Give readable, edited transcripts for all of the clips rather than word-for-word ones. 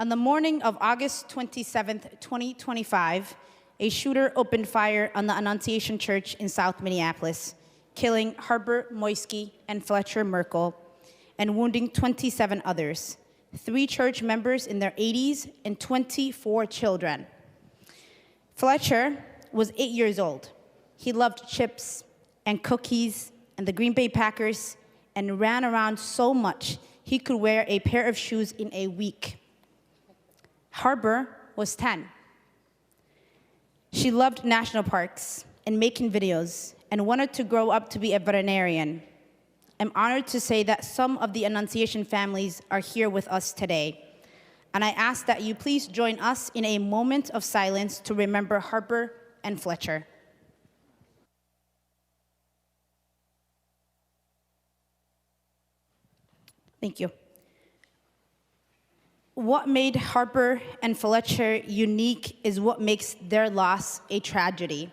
On the morning of August 27th, 2025, a shooter opened fire on the Annunciation Church in South Minneapolis, killing Harper Moisky and Fletcher Merkel, and wounding 27 others, 3 church members in their 80s and 24 children. Fletcher was 8 years old. He loved chips and cookies and the Green Bay Packers and ran around so much he could wear a pair of shoes in a week. Harper was 10. She loved national parks and making videos and wanted to grow up to be a veterinarian. I'm honored to say that some of the Annunciation families are here with us today. And I ask that you please join us in a moment of silence to remember Harper and Fletcher. Thank you. What made Harper and Fletcher unique is what makes their loss a tragedy.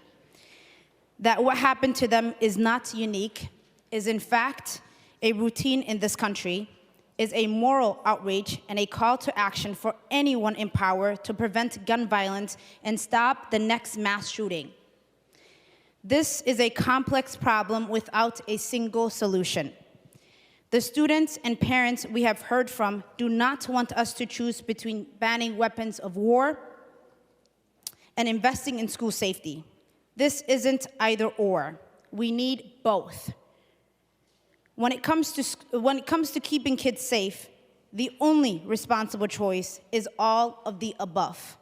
That what happened to them is not unique, is in fact a routine in this country, is a moral outrage and a call to action for anyone in power to prevent gun violence and stop the next mass shooting. This is a complex problem without a single solution. The students and parents we have heard from do not want us to choose between banning weapons of war and investing in school safety. This isn't either or. We need both. When it comes to keeping kids safe, the only responsible choice is all of the above.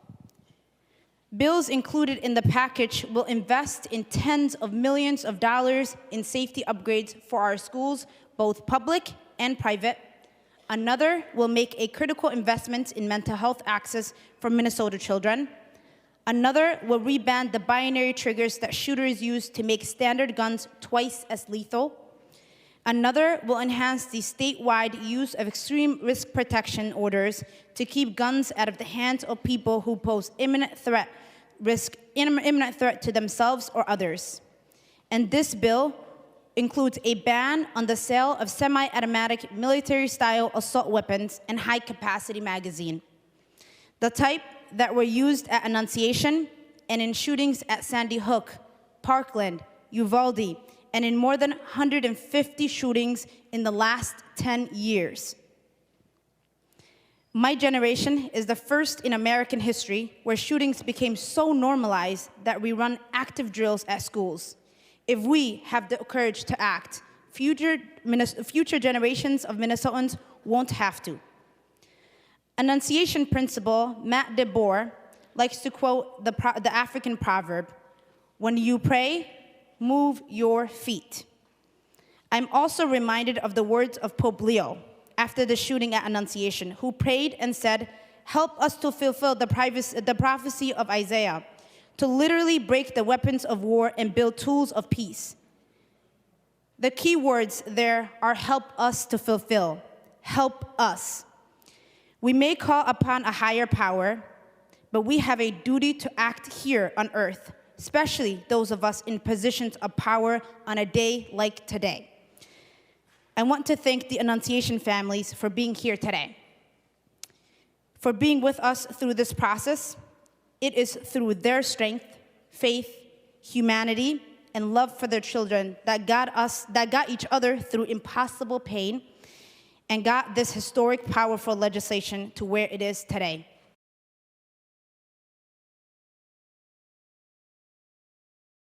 Bills included in the package will invest in tens of millions of dollars in safety upgrades for our schools, both public and private. Another will make a critical investment in mental health access for Minnesota children. Another will reban the binary triggers that shooters use to make standard guns twice as lethal. Another will enhance the statewide use of extreme risk protection orders to keep guns out of the hands of people who pose imminent threat to themselves or others. And this bill includes a ban on the sale of semi-automatic military-style assault weapons and high-capacity magazine, the type that were used at Annunciation and in shootings at Sandy Hook, Parkland, Uvalde, and in more than 150 shootings in the last 10 years. My generation is the first in American history where shootings became so normalized that we run active drills at schools. If we have the courage to act, future generations of Minnesotans won't have to. Annunciation principal Matt DeBoer likes to quote the African proverb, "When you pray, move your feet." I'm also reminded of the words of Pope Leo after the shooting at Annunciation, who prayed and said, "Help us to fulfill the prophecy of Isaiah, to literally break the weapons of war and build tools of peace." The key words there are help us to fulfill. Help us. We may call upon a higher power, but we have a duty to act here on earth, especially those of us in positions of power on a day like today. I want to thank the Annunciation families for being here today, for being with us through this process. It is through their strength, faith, humanity, and love for their children that got each other through impossible pain and got this historic, powerful legislation to where it is today.